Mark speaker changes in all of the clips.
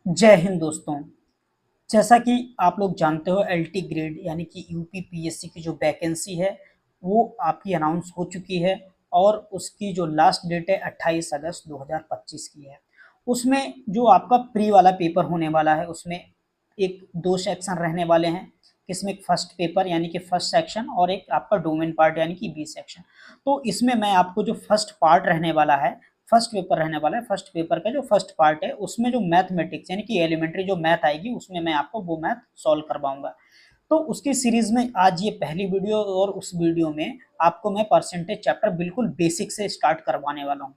Speaker 1: जय हिंद दोस्तों। जैसा कि आप लोग जानते हो एलटी ग्रेड यानी कि यूपी पीएससी की जो वैकेंसी है वो आपकी अनाउंस हो चुकी है और उसकी जो लास्ट डेट है 28 अगस्त 2025 की है। उसमें जो आपका प्री वाला पेपर होने वाला है उसमें एक दो सेक्शन रहने वाले हैं। इसमें एक फर्स्ट पेपर यानी कि फर्स्ट सेक्शन और एक आपका डोमेन पार्ट यानी कि बी सेक्शन। तो इसमें मैं आपको जो फर्स्ट पार्ट रहने वाला है, फर्स्ट पेपर रहने वाला है, फर्स्ट पेपर का जो फर्स्ट पार्ट है उसमें जो मैथमेटिक्स यानी कि एलिमेंट्री जो मैथ आएगी उसमें मैं आपको वो मैथ सॉल्व करवाऊंगा। तो उसकी सीरीज में आज ये पहली वीडियो और उस वीडियो में आपको मैं परसेंटेज चैप्टर बिल्कुल बेसिक से स्टार्ट करवाने वाला हूँ।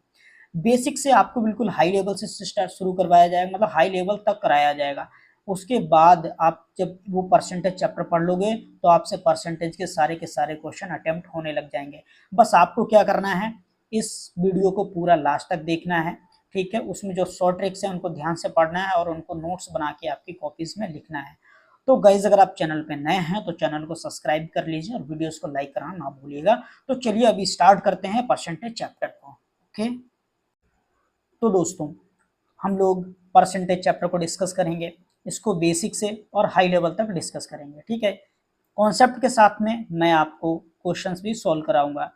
Speaker 1: बेसिक से आपको बिल्कुल हाई लेवल से स्टार्ट शुरू करवाया जाएगा, मतलब हाई लेवल तक कराया जाएगा। उसके बाद आप जब वो परसेंटेज चैप्टर पढ़ लोगे तो आपसे परसेंटेज के सारे क्वेश्चन अटेम्प्ट होने लग जाएंगे। बस आपको क्या करना है, इस वीडियो को पूरा लास्ट तक देखना है, ठीक है। उसमें जो शॉर्ट ट्रिक्स है उनको ध्यान से पढ़ना है और उनको नोट्स बना के आपकी कॉपीज में लिखना है। तो गाइज अगर आप चैनल पे नए हैं तो चैनल को सब्सक्राइब कर लीजिए और वीडियोस को लाइक करना ना भूलिएगा। तो चलिए अभी स्टार्ट करते हैं परसेंटेज चैप्टर को। ओके, तो दोस्तों हम लोग परसेंटेज चैप्टर को डिस्कस करेंगे, इसको बेसिक से और हाई लेवल तक डिस्कस करेंगे, ठीक है। कॉन्सेप्ट के साथ में मैं आपको क्वेश्चंस भी सॉल्व कराऊंगा।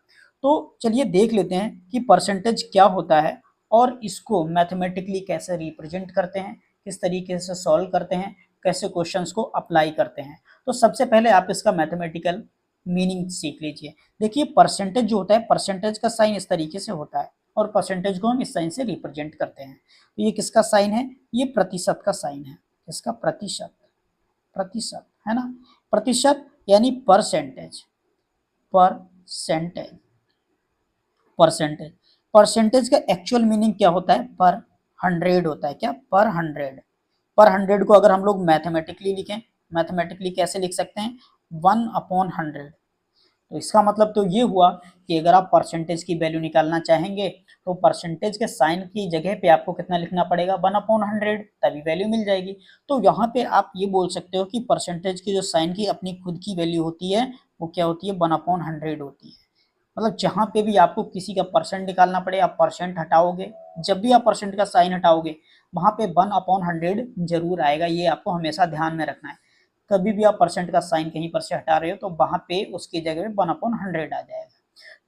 Speaker 1: तो चलिए देख लेते हैं कि परसेंटेज क्या होता है और इसको मैथमेटिकली कैसे रिप्रेजेंट करते हैं, किस तरीके से सॉल्व करते हैं, कैसे क्वेश्चंस को अप्लाई करते हैं। तो सबसे पहले आप इसका मैथमेटिकल मीनिंग सीख लीजिए। देखिए परसेंटेज जो होता है, परसेंटेज का साइन इस तरीके से होता है और परसेंटेज को हम इस साइन से रिप्रेजेंट करते हैं। तो ये किसका साइन है, ये प्रतिशत का साइन है। इसका प्रतिशत, प्रतिशत है ना, प्रतिशत यानी परसेंटेज, परसेंटेज, परसेंटेज। परसेंटेज का एक्चुअल मीनिंग क्या होता है, पर हंड्रेड होता है। क्या, पर हंड्रेड। पर हंड्रेड को अगर हम लोग मैथमेटिकली लिखें, मैथमेटिकली कैसे लिख सकते हैं, 1/100। तो इसका मतलब तो ये हुआ कि अगर आप परसेंटेज की वैल्यू निकालना चाहेंगे तो परसेंटेज के साइन की जगह पे आपको कितना लिखना पड़ेगा, 1/100, तभी वैल्यू मिल जाएगी। तो यहाँ पे आप ये बोल सकते हो कि परसेंटेज की जो साइन की अपनी खुद की वैल्यू होती है वो क्या होती है, 1/100 होती है। मतलब जहाँ पे भी आपको किसी का परसेंट निकालना पड़े आप परसेंट हटाओगे, जब भी आप परसेंट का साइन हटाओगे वहाँ पे 1/100 जरूर आएगा। ये आपको हमेशा ध्यान में रखना है। कभी भी आप परसेंट का साइन कहीं पर से हटा रहे हो तो वहाँ पे उसकी जगह में 1/100 आ जाएगा,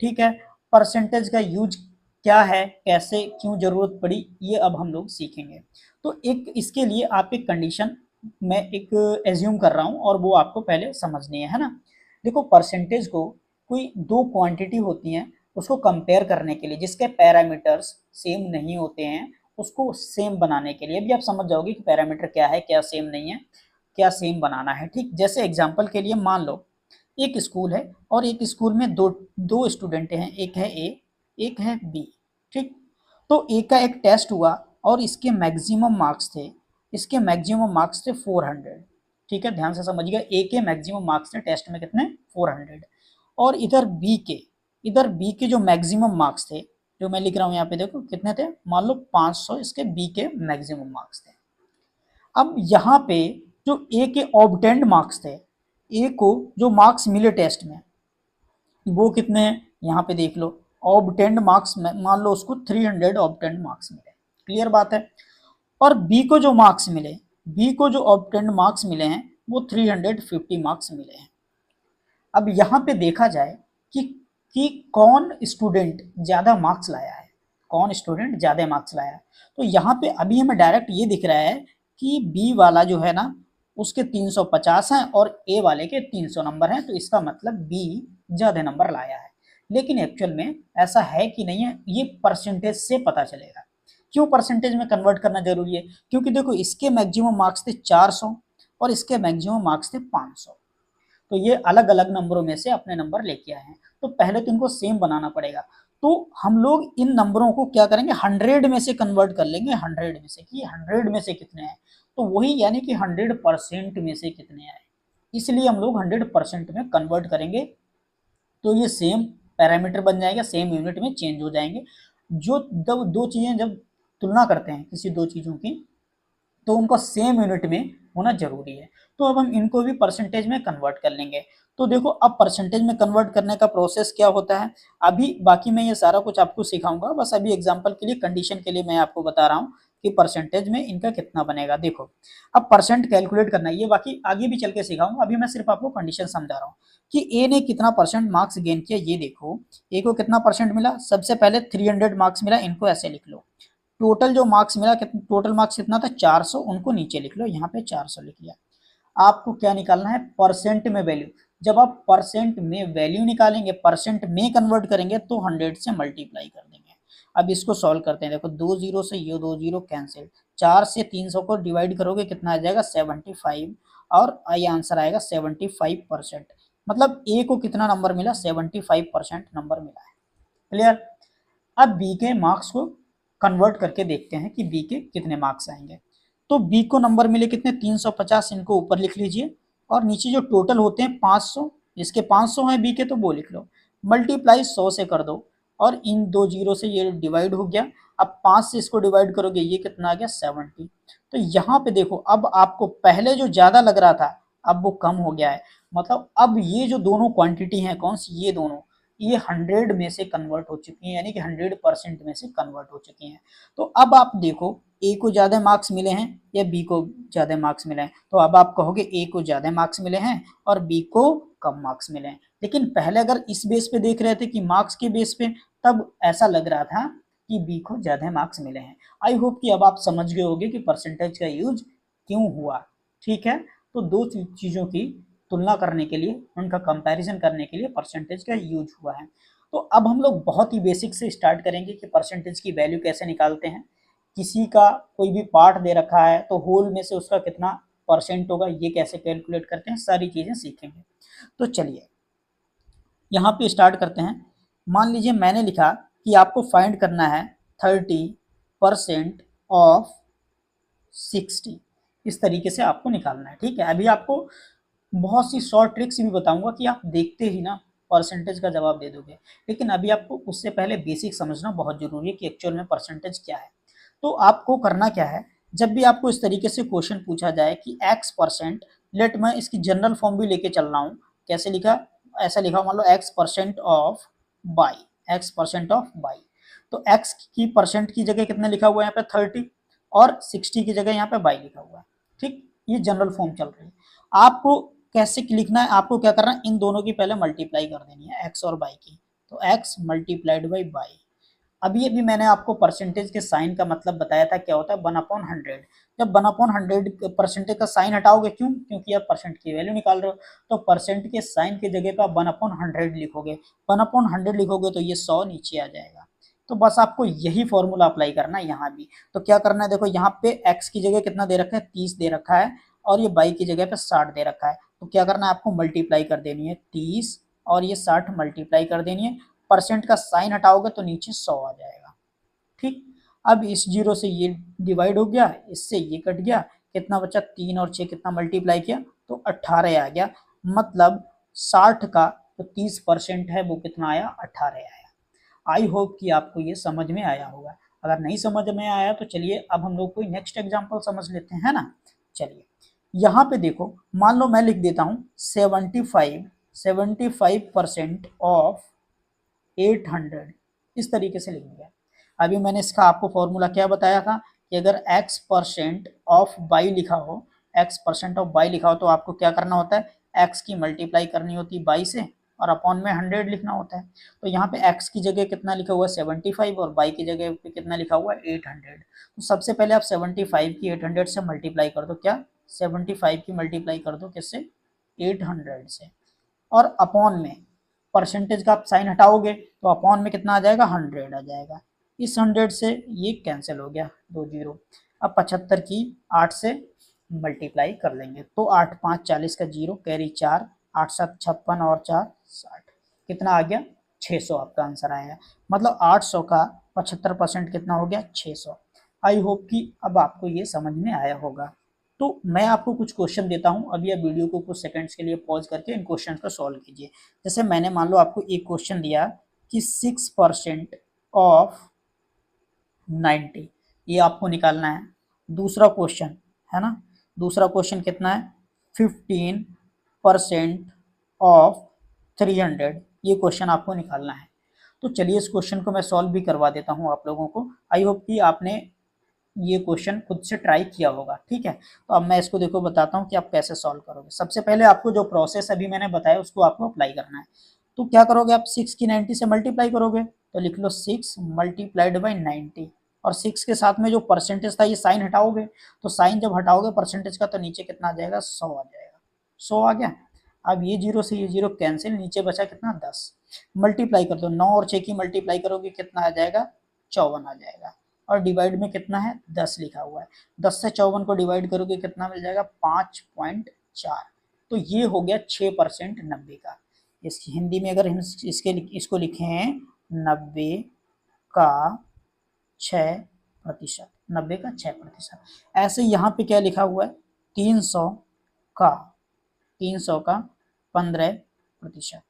Speaker 1: ठीक है। परसेंटेज का यूज क्या है, कैसे, क्यों जरूरत पड़ी, ये अब हम लोग सीखेंगे। तो एक इसके लिए आप एक कंडीशन मैं एक एज्यूम कर रहा हूँ और वो आपको पहले समझनी है ना। देखो परसेंटेज को कोई दो क्वांटिटी होती हैं उसको कंपेयर करने के लिए, जिसके पैरामीटर्स सेम नहीं होते हैं उसको सेम बनाने के लिए भी आप समझ जाओगे कि पैरामीटर क्या है, क्या सेम नहीं है, क्या सेम बनाना है, ठीक। जैसे एग्जांपल के लिए मान लो एक स्कूल है और एक स्कूल में दो दो स्टूडेंट हैं, एक है ए, एक है बी, ठीक। तो ए का एक टेस्ट हुआ और इसके मैक्सिमम मार्क्स थे, इसके मैक्सिमम मार्क्स थे 400, ठीक है। ध्यान से समझिएगा, ए के मैक्सिमम मार्क्स थे टेस्ट में कितने, 400। और इधर बी के जो मैक्सिमम मार्क्स थे, जो मैं लिख रहा हूँ यहाँ पे देखो कितने थे, मान लो 500 इसके बी के मैक्सिमम मार्क्स थे। अब यहाँ पे जो ए के ऑब्टेंड मार्क्स थे, ए को जो मार्क्स मिले टेस्ट में वो कितने हैं, यहाँ पे देख लो ऑब्टेंड मार्क्स में मान लो उसको 300 ऑब्टेंड मार्क्स मिले, क्लियर बात है। और बी को जो मार्क्स मिले, बी को जो ऑब्टेंड मार्क्स मिले हैं वो 350 मार्क्स मिले हैं। अब यहाँ पे देखा जाए कि कि कौन स्टूडेंट ज़्यादा मार्क्स लाया है, कौन स्टूडेंट ज़्यादा मार्क्स लाया है। तो यहाँ पे अभी हमें डायरेक्ट ये दिख रहा है कि बी वाला जो है ना उसके 350 हैं और ए वाले के 300 नंबर हैं, तो इसका मतलब बी ज़्यादा नंबर लाया है। लेकिन एक्चुअल में ऐसा है कि नहीं है, ये परसेंटेज से पता चलेगा। क्यों परसेंटेज में कन्वर्ट करना जरूरी है, क्योंकि देखो इसके मैक्सिमम मार्क्स थे 400 और इसके मैक्सिमम मार्क्स थे 500। तो ये अलग अलग नंबरों में से अपने नंबर लेके आए हैं, तो पहले तो इनको सेम बनाना पड़ेगा। तो हम लोग इन नंबरों को क्या करेंगे, 100 में से कन्वर्ट कर लेंगे, 100 में से कि 100 में से कितने हैं, तो वही यानी कि 100% में से कितने आए, इसलिए हम लोग 100% में कन्वर्ट करेंगे। तो ये सेम पैरामीटर बन जाएगा, सेम यूनिट में चेंज हो जाएंगे। जो दो चीज़ें जब तुलना करते हैं किसी दो चीज़ों की तो उनको सेम यूनिट में होना जरूरी है। तो अब हम इनको भी परसेंटेज में कन्वर्ट कर लेंगे। तो देखो अब परसेंटेज में कन्वर्ट करने का प्रोसेस क्या होता है, अभी बाकी मैं ये सारा कुछ आपको सिखाऊंगा, बस अभी एग्जांपल के लिए, कंडीशन के लिए मैं आपको बता रहा हूँ कि परसेंटेज में इनका कितना बनेगा। देखो अब परसेंट कैलकुलेट करना है, ये बाकी आगे भी चल के सिखाऊंगा, अभी मैं सिर्फ आपको कंडीशन समझा रहा हूँ कि ए ने कितना परसेंट मार्क्स गेन किया। ये देखो ए को कितना परसेंट मिला, सबसे पहले 300 मार्क्स मिला, इनको ऐसे लिख लो। टोटल जो मार्क्स मिला, टोटल मार्क्स कितना था 400, उनको नीचे लिख लो, यहाँ पे 400 लिख लिया। आपको क्या निकालना है, परसेंट में वैल्यू। जब आप परसेंट में वैल्यू निकालेंगे, परसेंट में कन्वर्ट करेंगे तो 100 से मल्टीप्लाई कर देंगे। अब इसको सॉल्व करते हैं। देखो 2 जीरो से ये 2 जीरो कैंसिल, 4 से 300 को डिवाइड करोगे कितना आ जाएगा 75, और ये आंसर आएगा 75%। मतलब ए को कितना नंबर मिला, 75% नंबर मिला है। क्लियर। अब बी के मार्क्स को कन्वर्ट करके देखते हैं कि बी के कितने मार्क्स आएंगे। तो बी को नंबर मिले कितने 350, इनको ऊपर लिख लीजिए, और नीचे जो टोटल होते हैं 500, जिसके 500 हैं बी के तो वो लिख लो, मल्टीप्लाई 100 से कर दो, और इन 2 जीरो से ये डिवाइड हो गया। अब 5 से इसको डिवाइड करोगे, ये कितना आ गया 70। तो यहाँ पे देखो अब आपको पहले जो ज्यादा लग रहा था अब वो कम हो गया है। मतलब अब ये जो दोनों क्वांटिटी हैं, कौन सी, ये दोनों, ये 100 में से कन्वर्ट हो चुकी हैं, यानी कि 100% में से कन्वर्ट हो चुकी हैं। तो अब आप देखो ए को ज्यादा मार्क्स मिले हैं या बी को ज्यादा मार्क्स मिले हैं, तो अब आप कहोगे ए को ज्यादा मार्क्स मिले हैं और बी को कम मार्क्स मिले हैं। लेकिन पहले अगर इस बेस पे देख रहे थे कि मार्क्स के बेस पे, तब ऐसा लग रहा था कि बी को ज्यादा मार्क्स मिले हैं। आई होप कि अब आप समझ गए होंगे कि परसेंटेज का यूज क्यों हुआ। ठीक है, तो दो चीजों की तुलना करने के लिए, उनका कंपैरिजन करने के लिए परसेंटेज का यूज हुआ है। तो अब हम लोग बहुत ही बेसिक से स्टार्ट करेंगे कि परसेंटेज की वैल्यू कैसे निकालते हैं। किसी का कोई भी पार्ट दे रखा है तो होल में से उसका कितना परसेंट होगा, ये कैसे कैलकुलेट करते हैं, सारी चीजें सीखेंगे। तो चलिए यहाँ पे स्टार्ट करते हैं। मान लीजिए मैंने लिखा कि आपको फाइंड करना है 30% ऑफ 60, इस तरीके से आपको निकालना है। ठीक है, अभी आपको बहुत सी शॉर्ट ट्रिक्स भी बताऊंगा कि आप देखते ही ना परसेंटेज का जवाब दे दोगे, लेकिन अभी आपको उससे पहले बेसिक समझना बहुत जरूरी है कि एक्चुअल में परसेंटेज क्या है। तो आपको करना क्या है, जब भी आपको इस तरीके से क्वेश्चन पूछा जाए कि x%, लेट मैं इसकी जनरल फॉर्म भी लेके चल रहा हूँ, कैसे लिखा, ऐसा लिखा, मान लो x% of by, x% of by. तो x की परसेंट की जगह कितना लिखा हुआ है यहाँ पे 30, और 60 की जगह यहाँ पे बाई लिखा हुआ है। ठीक, ये जनरल फॉर्म चल रही है। आपको कैसे लिखना है, आपको क्या करना है, इन दोनों की पहले मल्टीप्लाई कर देनी है, x और बाई की। तो x मल्टीप्लाइड बाई बाई। अभी अभी मैंने आपको परसेंटेज के साइन का मतलब बताया था, क्या होता है 1/100। जब 1/100 परसेंटेज का साइन हटाओगे, क्यों, क्योंकि आप परसेंट की वैल्यू निकाल रहे हो, तो परसेंट के साइन की जगह पर 1/100 लिखोगे। 1/100 लिखोगे तो ये 100 नीचे आ जाएगा। तो बस आपको यही फॉर्मूला अप्लाई करना है यहाँ भी। तो क्या करना है, देखो यहाँ पे x की जगह कितना दे रखा है 30 दे रखा है, और ये बाई की जगह पे 60 दे रखा है। तो क्या करना है, आपको मल्टीप्लाई कर देनी है 30 और ये 60 मल्टीप्लाई कर देनी है। परसेंट का साइन हटाओगे तो नीचे 100 आ जाएगा। ठीक, अब इस जीरो से ये डिवाइड हो गया, इससे ये कट गया, कितना बचा 3 और 6 कितना मल्टीप्लाई किया तो 18 आ गया। मतलब 60 का तो 30% है, वो कितना आया 18 आया। आई होप कि आपको ये समझ में आया होगा। अगर नहीं समझ में आया तो चलिए अब हम लोग कोई नेक्स्ट एग्जांपल समझ लेते हैं, है ना। चलिए यहाँ पे देखो, मान लो मैं लिख देता हूँ 75% ऑफ 800, इस तरीके से लिख दिया। अभी मैंने इसका आपको फॉर्मूला क्या बताया था कि अगर x% ऑफ बाई लिखा हो, x% ऑफ बाई लिखा हो, तो आपको क्या करना होता है, x की मल्टीप्लाई करनी होती है बाई से, और अपॉन में 100 लिखना होता है। तो यहाँ पे x की जगह कितना लिखा हुआ है 75, और बाई की जगह पे कितना लिखा हुआ है 800। तो सबसे पहले आप 75 की 800 से मल्टीप्लाई कर दो, क्या 75 की मल्टीप्लाई कर दो किससे 800 से, और अपॉन में परसेंटेज का आप साइन हटाओगे तो अपॉन में कितना आ जाएगा 100 आ जाएगा। इस 100 से ये कैंसिल हो गया, 2 जीरो। अब 75 की 8 से मल्टीप्लाई कर लेंगे तो 8 5 40 का जीरो, कैरी 4, 8 7 56 और 4 60, कितना आ गया 600 आपका आंसर आया। मतलब 800 का 75% कितना हो गया 600। आई होप कि अब आपको ये समझ में आया होगा। तो मैं आपको कुछ क्वेश्चन देता हूं, अभी आप वीडियो को कुछ सेकंड्स के लिए पॉज करके इन क्वेश्चन को सॉल्व कीजिए। जैसे मैंने मान लो आपको एक क्वेश्चन दिया कि 6% ऑफ 90, ये आपको निकालना है। दूसरा क्वेश्चन है ना, दूसरा क्वेश्चन कितना है 15% ऑफ 300, ये क्वेश्चन आपको निकालना है। तो चलिए इस क्वेश्चन को मैं सॉल्व भी करवा देता हूँ आप लोगों को। आई होप कि आपने ये क्वेश्चन खुद से ट्राई किया होगा, ठीक है। तो अब मैं इसको देखो बताता हूँ कि आप कैसे सॉल्व करोगे। सबसे पहले आपको जो प्रोसेस अभी मैंने बताया उसको आपको अप्लाई करना है। तो क्या करोगे आप 6 की 90 से मल्टीप्लाई करोगे, तो लिख लो 6 मल्टीप्लाइड बाई 90, और 6 के साथ में जो परसेंटेज था ये साइन हटाओगे, तो साइन जब हटाओगे परसेंटेज का तो नीचे कितना आ जाएगा 100 आ जाएगा, 100 आ गया। अब ये जीरो से ये जीरो कैंसिल, नीचे बचा कितना 10, मल्टीप्लाई कर दो, 9 और 6 की मल्टीप्लाई करोगे कितना आ जाएगा 54 आ जाएगा, और डिवाइड में कितना है 10 लिखा हुआ है, 10 से 54 को डिवाइड करोगे कितना मिल जाएगा 5.4। तो ये हो गया 6% 90 का। इसकी हिंदी में अगर हम इसको लिखें 90 का 6%, 90 का 6%। ऐसे यहाँ पे क्या लिखा हुआ है 300 का 15%,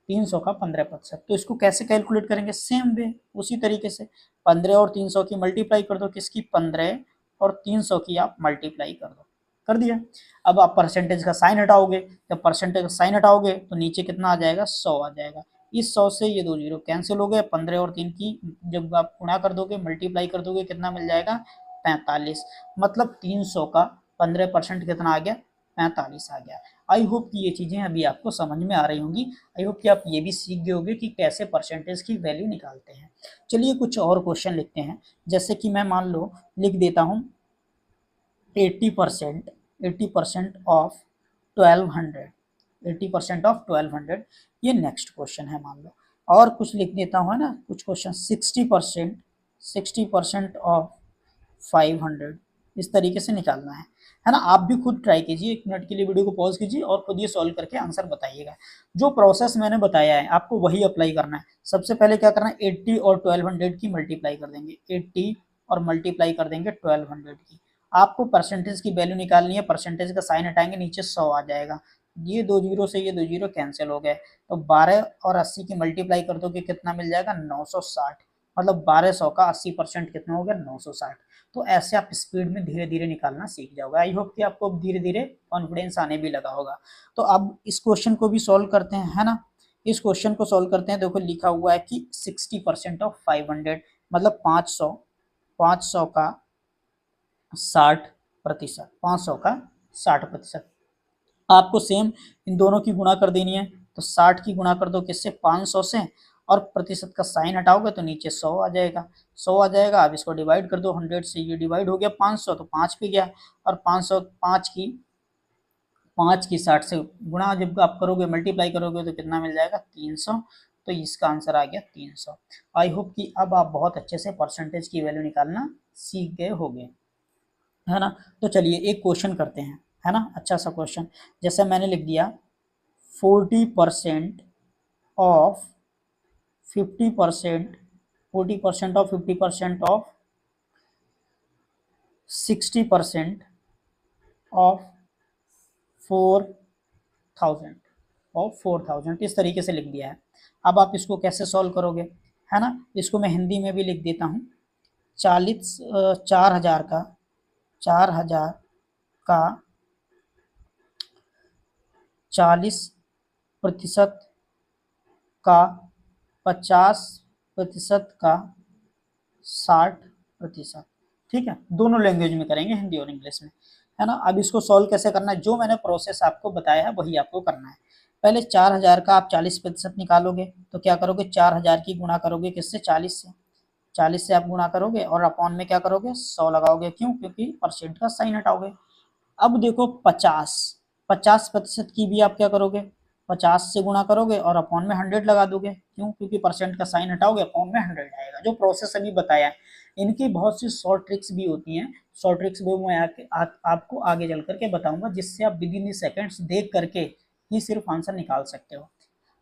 Speaker 1: 300 का 15%। तो इसको कैसे कैलकुलेट करेंगे, सेम वे उसी तरीके से 15 और 300 की मल्टीप्लाई कर दो, किसकी 15 और 300 की आप मल्टीप्लाई कर दो, कर दिया। अब आप परसेंटेज का साइन हटाओगे, जब परसेंटेज का साइन हटाओगे तो नीचे कितना आ जाएगा 100 आ जाएगा। इस 100 से ये 2 जीरो कैंसिल हो गए, 15 और 3 की जब आप गुणा कर दोगे मल्टीप्लाई कर दोगे कितना मिल जाएगा 45, मतलब 300 का 15% कितना आ गया 45 आ गया। आई होप कि ये चीज़ें अभी आपको समझ में आ रही होंगी। आई होप कि आप ये भी सीख गए होंगे कि कैसे परसेंटेज की वैल्यू निकालते हैं। चलिए कुछ और क्वेश्चन लिखते हैं, जैसे कि मैं मान लो लिख देता हूँ 80% ऑफ 1200, 80% ऑफ 1200, ये नेक्स्ट क्वेश्चन है मान लो। और कुछ लिख देता हूँ, है ना, कुछ क्वेश्चन 60% ऑफ 500, इस तरीके से निकालना है ना। आप भी खुद ट्राई कीजिए, 1 मिनट के लिए वीडियो को पॉज कीजिए और खुद ये सॉल्व करके आंसर बताइएगा। जो प्रोसेस मैंने बताया है आपको वही अप्लाई करना है। सबसे पहले क्या करना है 80 और 1200 की मल्टीप्लाई कर देंगे, 80 और मल्टीप्लाई कर देंगे 1200 की। आपको परसेंटेज की वैल्यू निकालनी है, परसेंटेज का साइन हटाएंगे नीचे 100 आ जाएगा, ये 2 जीरो से ये 2 जीरो कैंसिल हो गए, तो 12 और 80 की मल्टीप्लाई कर दोगे कितना मिल जाएगा 960, मतलब 1200 का 80% कितना हो गया 960। तो ऐसे आप स्पीड में धीरे धीरे निकालना सीख जाओगे। आई होप कि आपको धीरे धीरे कॉन्फिडेंस आने भी लगा होगा। तो अब इस क्वेश्चन को भी सॉल्व करते हैं, है ना। इस क्वेश्चन को सॉल्व करते हैं, देखो लिखा हुआ है कि 60% ऑफ 500, मतलब 500 का 60%, 500 का 60%। आपको सेम इन दोनों की गुणा कर देनी है, तो 60 की गुणा कर दो किससे 500 से, और प्रतिशत का साइन हटाओगे तो नीचे 100 आ जाएगा, 100 आ जाएगा। अब इसको डिवाइड कर दो, 100 से ये डिवाइड हो गया 500 तो 5 पे गया, और 5 की 60 से गुणा जब आप करोगे मल्टीप्लाई करोगे तो कितना मिल जाएगा 300, तो इसका आंसर आ गया 300। आई होप कि अब आप बहुत अच्छे से परसेंटेज की वैल्यू निकालना सीख गए होंगे, है ना। तो चलिए एक क्वेश्चन करते हैं, है ना, अच्छा सा क्वेश्चन। जैसे मैंने लिख दिया 40% of 50%, 40% of 50% of 60% of 4000, of 4000, इस तरीके से लिख दिया है। अब आप इसको कैसे सॉल्व करोगे, है ना। इसको मैं हिंदी में भी लिख देता हूँ 4000 का 40% का 50% का 60%, ठीक है। दोनों लैंग्वेज में करेंगे, हिंदी और इंग्लिश में, है ना। अब इसको सॉल्व कैसे करना है, जो मैंने प्रोसेस आपको बताया है वही आपको करना है। पहले 4000 का आप 40% निकालोगे, तो क्या करोगे 4000 की गुणा करोगे किससे 40 से, 40 से आप गुणा करोगे और अपॉन में क्या करोगे 100 लगाओगे, क्यों, क्योंकि परसेंट का साइन हटाओगे। अब देखो 50% की भी आप क्या करोगे 50 से गुणा करोगे और अपॉन में 100 लगा दोगे, क्यों, क्योंकि परसेंट का साइन हटाओगे अपॉन में 100 आएगा। जो प्रोसेस अभी बताया है इनकी बहुत सी शॉर्ट ट्रिक्स भी होती हैं, शॉर्ट ट्रिक्स वो मैं आपको आगे चल करके बताऊंगा, जिससे आप विद इन सेकेंड्स देख करके ही सिर्फ आंसर निकाल सकते हो।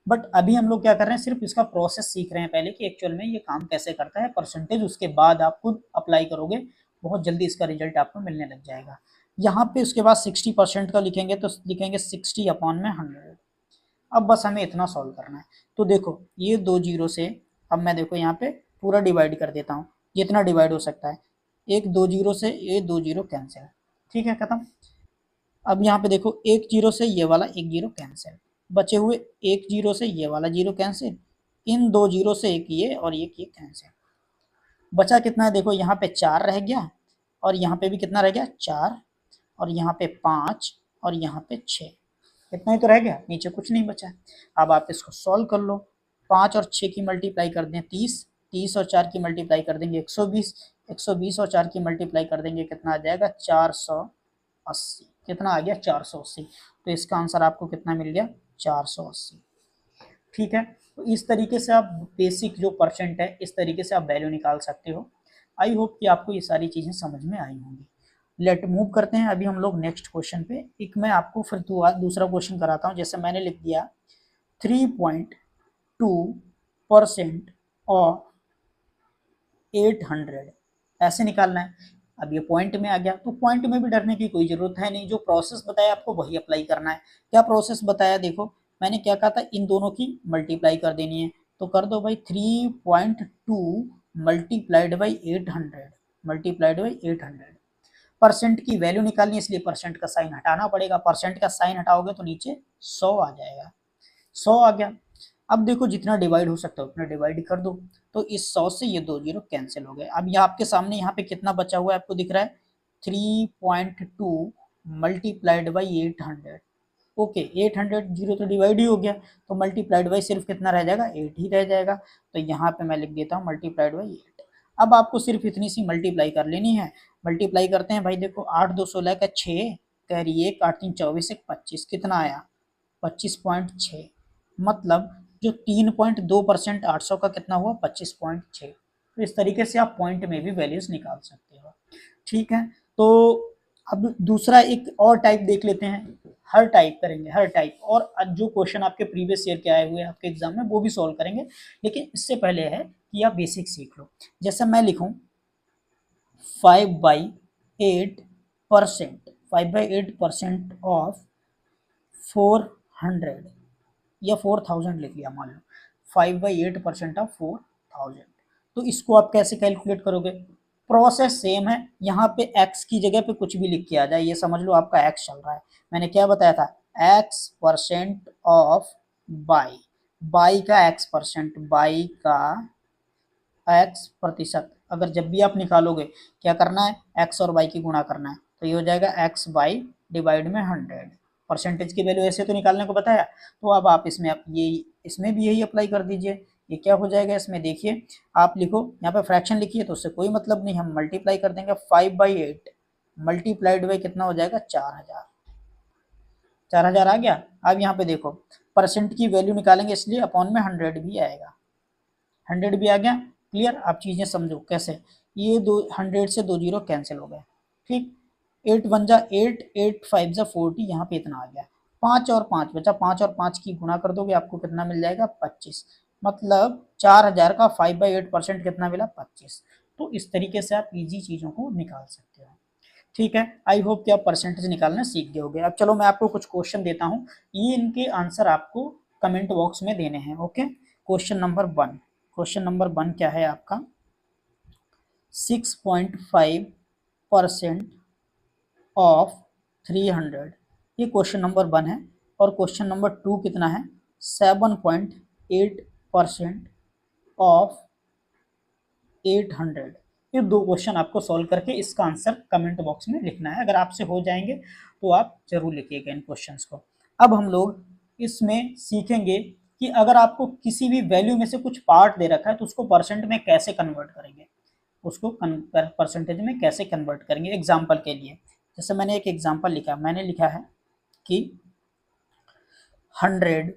Speaker 1: बट अभी हम लोग क्या कर रहे हैं, सिर्फ इसका प्रोसेस सीख रहे हैं पहले कि एक्चुअल में ये काम कैसे करता है परसेंटेज, उसके बाद आप खुद अप्लाई करोगे, बहुत जल्दी इसका रिजल्ट आपको मिलने लग जाएगा। यहाँ पे उसके बाद 60% का लिखेंगे तो लिखेंगे 60 अपॉन में 100। अब बस हमें इतना सॉल्व करना है। तो देखो ये 2 जीरो से, अब मैं देखो यहाँ पे पूरा डिवाइड कर देता हूँ जितना डिवाइड हो सकता है, एक 2 जीरो से ये 2 जीरो कैंसिल, ठीक है, खत्म। अब यहाँ पे देखो 1 जीरो से ये वाला 1 जीरो कैंसिल, बचे हुए 1 जीरो से ये वाला जीरो कैंसिल, इन 2 जीरो से एक ये और एक ये कैंसिल, बचा कितना है देखो यहाँ पे 4 रह गया, और यहाँ पे भी कितना रह गया 4, और यहाँ पे 5, और यहाँ पे 6, इतना ही तो रह गया, नीचे कुछ नहीं बचा है। अब आप इसको सॉल्व कर लो। 5 और 6 की मल्टीप्लाई कर दें 30, 30 और 4 की मल्टीप्लाई कर देंगे 120, 120 और 4 की मल्टीप्लाई कर देंगे कितना आ जाएगा 480, कितना आ गया 480। तो इसका आंसर आपको कितना मिल गया 480। ठीक है, तो इस तरीके से आप बेसिक जो परसेंट है इस तरीके से आप वैल्यू निकाल सकते हो। आई होप कि आपको ये सारी चीज़ें समझ में आई होंगी। लेट मूव करते हैं अभी हम लोग नेक्स्ट क्वेश्चन पे। एक मैं आपको फिर दूसरा क्वेश्चन कराता हूँ। जैसे मैंने लिख दिया 3.2% ऑफ 800, ऐसे निकालना है। अब ये पॉइंट में आ गया, तो पॉइंट में भी डरने की कोई ज़रूरत है नहीं, जो प्रोसेस बताया आपको वही अप्लाई करना है। क्या प्रोसेस बताया, देखो मैंने क्या कहा था, इन दोनों की मल्टीप्लाई कर देनी है। तो कर दो भाई 3.2 multiplied by 800, multiplied by 800। Percent की वैल्यू निकालनी है, इसलिए परसेंट का साइन हटाना पड़ेगा। परसेंट का साइन हटाओगे तो नीचे 100 आ जाएगा, 100 आ गया। अब देखो जितना डिवाइड हो सकता है उतना डिवाइड कर दो। तो इस 100 से ये 2 जीरो कैंसिल हो गए। अब ये आपके सामने यहाँ पे कितना बचा हुआ है आपको दिख रहा है 3.2 मल्टीप्लाइड बाई 800। ओके, 800 जीरो तो डिवाइड ही हो गया, तो मल्टीप्लाइड बाई सिर्फ कितना रह जाएगा 8 ही रह जाएगा। तो यहाँ पे मैं लिख देता हूँ मल्टीप्लाइड बाई 8। अब आपको सिर्फ इतनी सी मल्टीप्लाई कर लेनी है। मल्टीप्लाई करते हैं भाई, देखो 8 2 16 का 6, कैरी 1, 8 3 24 1 25, कितना आया 25.6। मतलब जो 3.2% 800 का कितना हुआ 25.6। तो इस तरीके से आप पॉइंट में भी वैल्यूज निकाल सकते हो। ठीक है, तो अब दूसरा एक और टाइप देख लेते हैं। हर टाइप करेंगे, हर टाइप, और जो क्वेश्चन आपके प्रीवियस ईयर के आए हुए हैं आपके एग्जाम में वो भी सॉल्व करेंगे। लेकिन इससे पहले है कि आप बेसिक सीख लो। जैसे मैं लिखूं 5/8%, 5/8% ऑफ 400 या 4000 लिख लिया मान लो, 5/8% ऑफ 4000। तो इसको आप कैसे कैलकुलेट करोगे, प्रोसेस सेम है। यहाँ पे x की जगह पे कुछ भी लिख के आ जाए, ये समझ लो आपका x चल रहा है। मैंने क्या बताया था, x% ऑफ बाई, बाई का x%, बाई का x%। अगर जब भी आप निकालोगे क्या करना है, x और y की गुणा करना है, तो ये हो जाएगा x बाई डिवाइड में 100। परसेंटेज की वैल्यू ऐसे तो निकालने को बताया, तो अब आप इसमें इसमें भी यही अप्लाई कर दीजिए। ये क्या हो जाएगा, इसमें देखिए आप लिखो, यहाँ पे फ्रैक्शन लिखिए तो उससे कोई मतलब नहीं, हम मल्टीप्लाई कर देंगे 5/8 मल्टीप्लाइड बाई कितना हो जाएगा 4000, 4000 आ गया। अब यहाँ पे देखो परसेंट की वैल्यू निकालेंगे इसलिए अपॉन में 100 भी आएगा, 100 भी आ गया। क्लियर, आप चीज़ें समझो कैसे, ये 100 से 2 जीरो कैंसिल हो गए। ठीक, 8 1 जा 8, 8 5 जा 40, यहाँ पे इतना आ गया। 5 और 5 बचा, 5 और 5 की गुणा कर दोगे आपको कितना मिल जाएगा 25। मतलब 4000 का 5/8% कितना मिला 25। तो इस तरीके से आप इजी चीज़ों को निकाल सकते हो। ठीक है, आई होप कि आप परसेंटेज निकालना सीख गए होंगे। अब चलो मैं आपको कुछ क्वेश्चन देता हूँ, ये इनके आंसर आपको कमेंट बॉक्स में देने हैं। Okay, question number 1, question number 1 क्या है आपका, 6.5% ऑफ 300, ये क्वेश्चन नंबर 1 है। और क्वेश्चन नंबर 2 कितना है, 7.8% ऑफ 800। ये दो क्वेश्चन आपको सॉल्व करके इसका आंसर कमेंट बॉक्स में लिखना है। अगर आपसे हो जाएंगे तो आप जरूर लिखिएगा इन क्वेश्चंस को। अब हम लोग इसमें सीखेंगे कि अगर आपको किसी भी वैल्यू में से कुछ पार्ट दे रखा है तो उसको परसेंट में कैसे कन्वर्ट करेंगे, उसको परसेंटेज में कैसे कन्वर्ट करेंगे। एग्जाम्पल के लिए जैसे मैंने एक एग्जाम्पल लिखा, मैंने लिखा है कि 100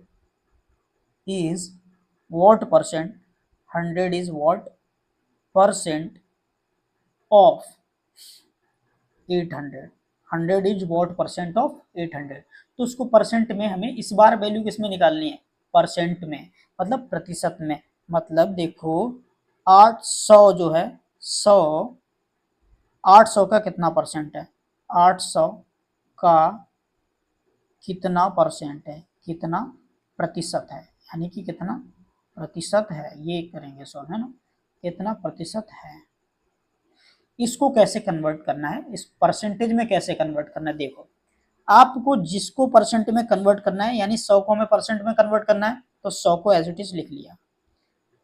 Speaker 1: is what percent, 100 is what percent of 800, 100 is what percent of 800। तो उसको परसेंट में हमें इस बार वैल्यू किस में निकालनी है, परसेंट में, मतलब प्रतिशत में। मतलब देखो 800 जो है 100, 800 का कितना परसेंट है, 800 का कितना परसेंट है, कितना प्रतिशत है, यानी कि कितना प्रतिशत है, ये करेंगे सॉल्व, है ना, कितना प्रतिशत है। इसको कैसे कन्वर्ट करना है, इस परसेंटेज में कैसे कन्वर्ट करना है। देखो आपको जिसको परसेंट में कन्वर्ट करना है, यानी 100 को हमें परसेंट में कन्वर्ट करना है, तो 100 को एज इट इज लिख लिया।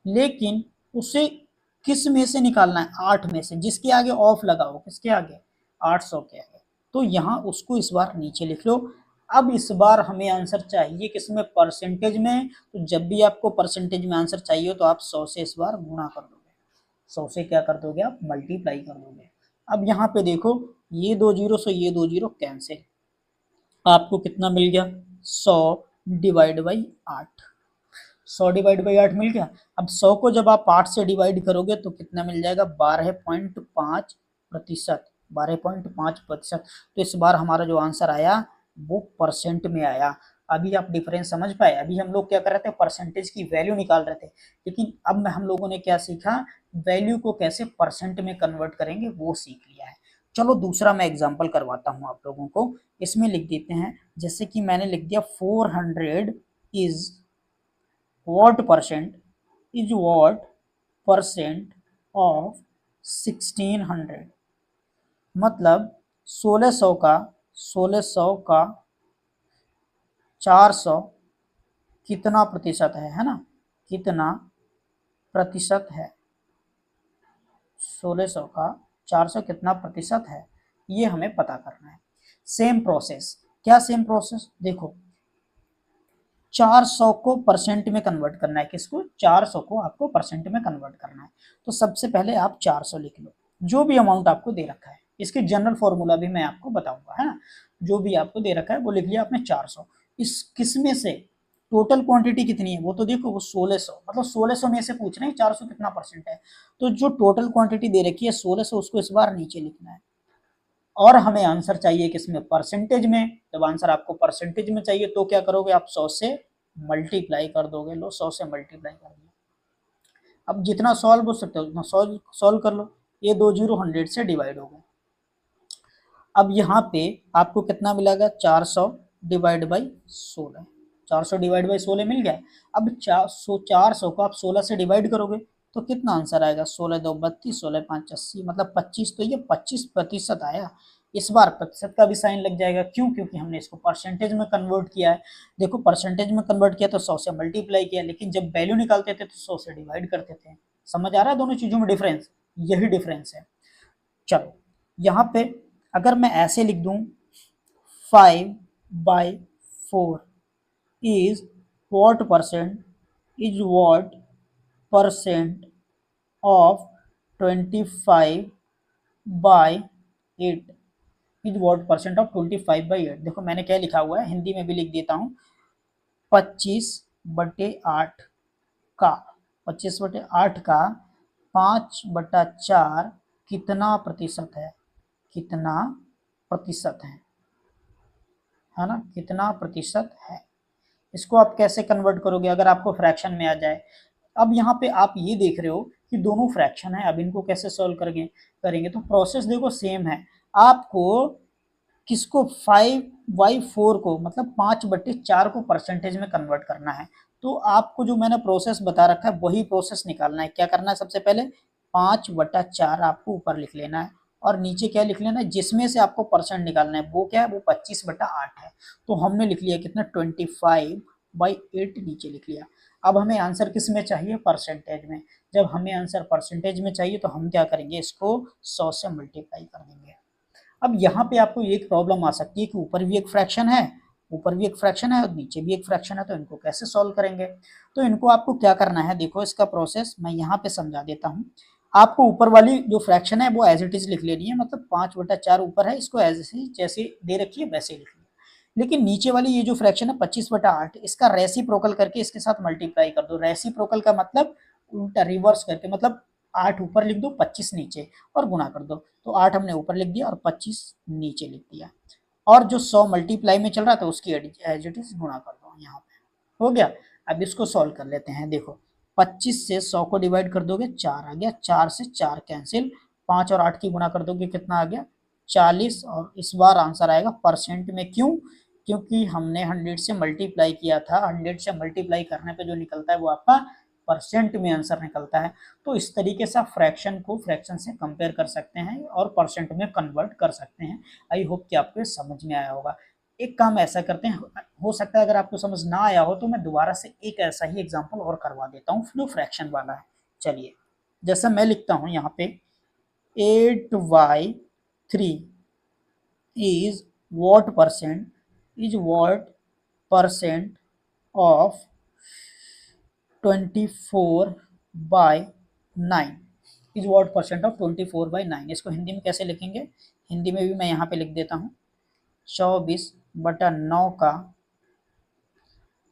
Speaker 1: लेकिन उसे किस में से निकालना है, 8 में से, जिसके आगे ऑफ लगाओ, किसके आगे, 800 के आगे। तो यहाँ उसको इस बार नीचे लिख लो। अब इस बार हमें आंसर चाहिए किसमें, परसेंटेज में। तो जब भी आपको परसेंटेज में आंसर चाहिए तो आप 100 से इस बार गुणा कर दोगे, 100 से क्या कर दोगे आप, मल्टीप्लाई कर दोगे। अब यहाँ पे देखो, ये 2 जीरो से ये 2 जीरो कैंसिल, आपको कितना मिल गया, 100 डिवाइड बाई 8, 100 डिवाइड बाई 8 मिल गया। अब 100 को जब आप 8 से डिवाइड करोगे तो कितना मिल जाएगा, 12.5%, 12.5%। तो इस बार हमारा जो आंसर आया वो परसेंट में आया। अभी आप डिफरेंस समझ पाए, अभी हम लोग क्या कर रहे थे, परसेंटेज की वैल्यू निकाल रहे थे, लेकिन अब हम लोगों ने क्या सीखा, वैल्यू को कैसे परसेंट में कन्वर्ट करेंगे वो सीख लिया है। चलो दूसरा मैं एग्जांपल करवाता हूं आप लोगों को, इसमें लिख देते हैं, जैसे कि मैंने लिख दिया 400 is what percent is what percent of 1600, मतलब 1600 का 400 कितना प्रतिशत है ना, कितना प्रतिशत है, 1600 का 400 कितना प्रतिशत है, ये हमें पता करना है। सेम प्रोसेस, क्या सेम प्रोसेस, देखो 400 को परसेंट में कन्वर्ट करना है, किसको, 400 को आपको परसेंट में कन्वर्ट करना है। तो सबसे पहले आप 400 लिख लो, जो भी अमाउंट आपको दे रखा है, इसके जनरल फॉर्मूला भी मैं आपको बताऊंगा, है ना, जो भी आपको दे रखा है वो लिख लिया आपने 400। इस किसमें से, टोटल क्वांटिटी कितनी है वो तो देखो, वो 1600, मतलब 1600 में से पूछ रहे हैं 400 कितना परसेंट है। तो जो टोटल क्वांटिटी दे रखी है 1600, उसको इस बार नीचे लिखना है। और हमें आंसर चाहिए किसमें, परसेंटेज में। जब आंसर आपको परसेंटेज में चाहिए तो क्या करोगे आप, 100 से मल्टीप्लाई कर दोगे। लो 100 से मल्टीप्लाई कर दिया। अब जितना सॉल्व हो सकता है उतना सॉल्व कर लो। ये 2 जीरो 100 से डिवाइड हो गए। अब यहाँ पे आपको कितना मिलेगा, 400 डिवाइड बाई 16, 400 डिवाइड बाई 16 मिल गया। अब 400 को आप 16 से डिवाइड करोगे तो कितना आंसर आएगा, 16 2 32, 16 5 80, मतलब 25। तो ये 25% आया। इस बार प्रतिशत का भी साइन लग जाएगा, क्यों, क्योंकि हमने इसको परसेंटेज में कन्वर्ट किया है। देखो परसेंटेज में कन्वर्ट किया तो 100 से मल्टीप्लाई किया, लेकिन जब वैल्यू निकालते थे तो 100 से डिवाइड करते थे। समझ आ रहा है दोनों चीजों में डिफरेंस, यही डिफरेंस है। चलो यहाँ पे अगर मैं ऐसे लिख दूं, 5/4 is what percent of 25/8 is what percent of 25/8। देखो मैंने क्या लिखा हुआ है, हिंदी में भी लिख देता हूँ, 25/8 का 25/8 का 5/4 कितना प्रतिशत है, कितना प्रतिशत है ना, कितना प्रतिशत है। इसको आप कैसे कन्वर्ट करोगे अगर आपको फ्रैक्शन में आ जाए। अब यहाँ पे आप ये देख रहे हो कि दोनों फ्रैक्शन है, अब इनको कैसे सॉल्व करेंगे तो प्रोसेस देखो सेम है। आपको किसको, 5/4 को, मतलब 5/4 को परसेंटेज में कन्वर्ट करना है। तो आपको जो मैंने प्रोसेस बता रखा है वही प्रोसेस निकालना है। क्या करना है, सबसे पहले 5/4 आपको ऊपर लिख लेना है और नीचे क्या लिख लेना है, जिसमें से आपको परसेंट निकालना है वो क्या है, वो 25/8 है। तो हमने लिख लिया कितना, 25/8 नीचे लिख लिया। अब हमें आंसर किस में चाहिए, परसेंटेज में। जब हमें आंसर परसेंटेज में चाहिए तो हम क्या करेंगे, इसको 100 से मल्टीप्लाई कर देंगे। अब यहाँ पे आपको एक प्रॉब्लम आ सकती है कि ऊपर भी एक फ्रैक्शन है, ऊपर भी एक फ्रैक्शन है और नीचे भी एक फ्रैक्शन है, तो इनको कैसे सॉल्व करेंगे। तो इनको आपको क्या करना है, देखो इसका प्रोसेस मैं यहाँ पे समझा देता हूँ। आपको ऊपर वाली जो फ्रैक्शन है वो एज इट इज लिख लेनी है, मतलब 5/4 ऊपर है, इसको एज जैसे दे रखी है वैसे लिख लिया। लेकिन नीचे वाली ये जो फ्रैक्शन है 25/8, इसका रेसिप्रोकल करके इसके साथ मल्टीप्लाई कर दो। रेसिप्रोकल का मतलब उल्टा, रिवर्स करके, मतलब 8 ऊपर लिख दो 25 नीचे और गुणा कर दो। तो 8 हमने ऊपर लिख दिया और 25 नीचे लिख दिया, और जो 100 मल्टीप्लाई में चल रहा था उसकी एज इट इज गुणा कर दो, यहाँ पे हो गया। अब इसको सॉल्व कर लेते हैं। देखो 25 से 100 को डिवाइड कर दोगे 4 आ गया, 4 से 4 कैंसिल, 5 और 8 की गुणा कर दोगे कितना आ गया, 40। और इस बार आंसर आएगा परसेंट में, क्यों, क्योंकि हमने 100 से मल्टीप्लाई किया था। 100 से मल्टीप्लाई करने पे जो निकलता है वो आपका परसेंट में आंसर निकलता है। तो इस तरीके से आप फ्रैक्शन को फ्रैक्शन से कंपेयर कर सकते हैं और परसेंट में कन्वर्ट कर सकते हैं। आई होप कि आपको समझ में आया होगा। एक काम ऐसा करते हैं, हो सकता है अगर आपको समझ ना आया हो तो मैं दोबारा से एक ऐसा ही एग्जांपल और करवा देता हूँ जो फ्रैक्शन वाला है। चलिए जैसा मैं लिखता हूं यहाँ पे 8/3 is what percent of 24/9 is what percent of 24/9। इसको हिंदी में कैसे लिखेंगे, हिंदी में भी मैं यहाँ पे लिख देता हूँ 24/9 का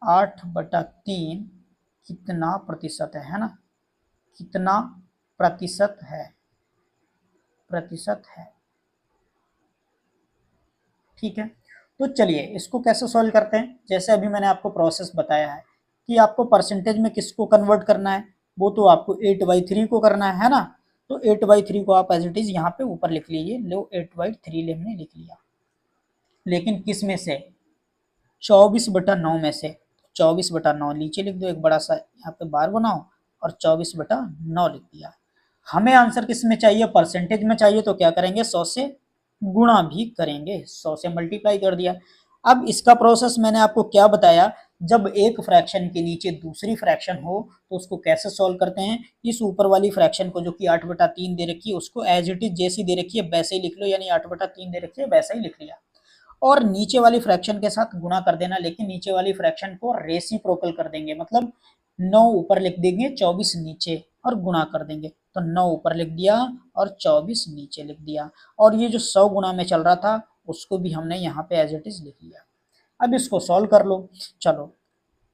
Speaker 1: 8/3 कितना प्रतिशत है ना, कितना प्रतिशत है। ठीक है, तो चलिए इसको कैसे सॉल्व करते हैं। जैसे अभी मैंने आपको प्रोसेस बताया है कि आपको परसेंटेज में किसको कन्वर्ट करना है, वो तो आपको 8/3 को करना है ना। तो 8/3 को आप एज इट इज यहाँ पे ऊपर लिख लीजिए, लो 8/3 हमने लिख लिया। लेकिन किस में से, 24/9 में से। 24/9 नीचे लिख दो, एक बड़ा सा यहाँ पे बार बनाओ और 24/9 लिख दिया। हमें आंसर किस में चाहिए, परसेंटेज में चाहिए, तो क्या करेंगे 100 से गुणा भी करेंगे, 100 से मल्टीप्लाई कर दिया। अब इसका प्रोसेस मैंने आपको क्या बताया, जब एक फ्रैक्शन के नीचे दूसरी फ्रैक्शन हो तो उसको कैसे सॉल्व करते हैं। इस ऊपर वाली फ्रैक्शन को जो कि 8/3 दे रखी है उसको एज इट इज जैसी दे रखी है वैसे ही लिख लो, यानी 8/3 दे रखी है वैसा ही लिख लिया। और नीचे वाली फ्रैक्शन के साथ गुणा कर देना, लेकिन नीचे वाली फ्रैक्शन को रेसिप्रोकल कर देंगे, मतलब 9 ऊपर लिख देंगे 24 नीचे और गुणा कर देंगे। तो 9 ऊपर लिख दिया और 24 नीचे लिख दिया। और ये जो 100 गुणा में चल रहा था उसको भी हमने यहाँ पे एज इट इज लिख लिया। अब इसको सॉल्व कर लो। चलो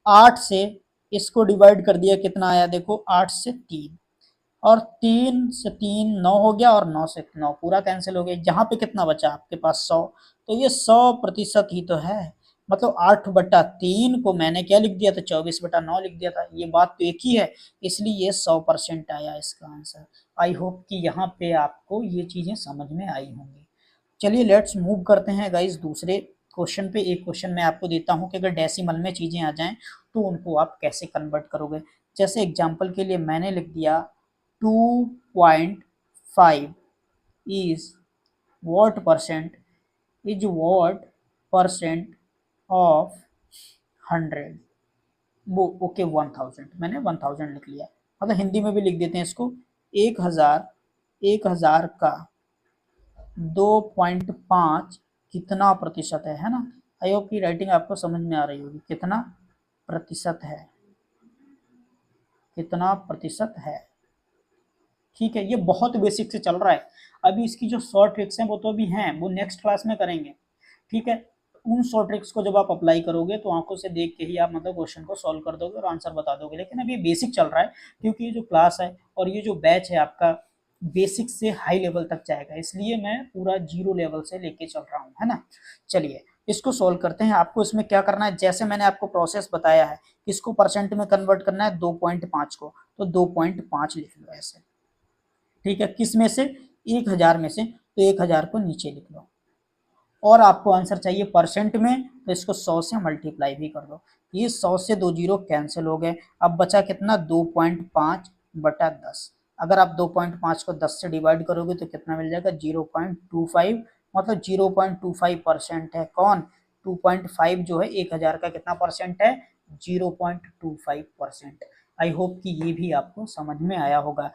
Speaker 1: 8 से इसको डिवाइड कर दिया, कितना आया देखो 8 से 3, और 3 से 3 9 हो गया, और 9 से 9 पूरा कैंसिल हो गया। यहाँ पे कितना बचा आपके पास 100, तो ये 100% ही तो है। मतलब 8/3 को मैंने क्या लिख दिया था, 24/9 लिख दिया था। ये बात तो एक ही है, इसलिए ये 100% आया इसका आंसर। आई होप कि यहाँ पे आपको ये चीजें समझ में आई होंगी। चलिए लेट्स मूव करते हैं गाइस दूसरे क्वेश्चन पे। एक क्वेश्चन मैं आपको देता हूँ कि अगर डेसिमल में चीजें आ जाएं तो उनको आप कैसे कन्वर्ट करोगे। जैसे एग्जाम्पल के लिए मैंने लिख दिया 2.5 is what percent of 100। वो ओके 1000, मैंने 1000 लिख लिया। मतलब हिंदी में भी लिख देते हैं इसको, 1000 का 2.5 कितना प्रतिशत है ना। आई होप की राइटिंग आपको समझ में आ रही होगी, कितना प्रतिशत है, कितना प्रतिशत है। ठीक है, ये बहुत बेसिक से चल रहा है। अभी इसकी जो शॉर्ट ट्रिक्स हैं वो तो अभी हैं, वो नेक्स्ट क्लास में करेंगे। ठीक है, उन शॉर्ट ट्रिक्स को जब आप अप्लाई करोगे तो आंखों से देख के ही आप मतलब क्वेश्चन को सॉल्व कर दोगे और आंसर बता दोगे। लेकिन अभी बेसिक चल रहा है, क्योंकि ये जो क्लास है और ये जो बैच है आपका बेसिक से हाई लेवल तक जाएगा, इसलिए मैं पूरा 0 लेवल से लेके चल रहा हूँ, है ना। चलिए इसको सॉल्व करते हैं। आपको इसमें क्या करना है, जैसे मैंने आपको प्रोसेस बताया है, इसको परसेंट में कन्वर्ट करना है 2.5 को, तो 2.5 लिख लो ऐसे। ठीक है, किस में से, 1000 में से, तो 1000 को नीचे लिख लो। और आपको आंसर चाहिए परसेंट में, तो इसको 100 से मल्टीप्लाई भी कर दो। ये 100 से 2 जीरो कैंसिल हो गए। अब बचा कितना, 2.5/10। अगर आप 2.5 को 10 से डिवाइड करोगे तो कितना मिल जाएगा, 0.25। मतलब 0.25% है। कौन, 2.5 जो है 1000 का कितना परसेंट है, 0.25%। आई होप कि ये भी आपको समझ में आया होगा।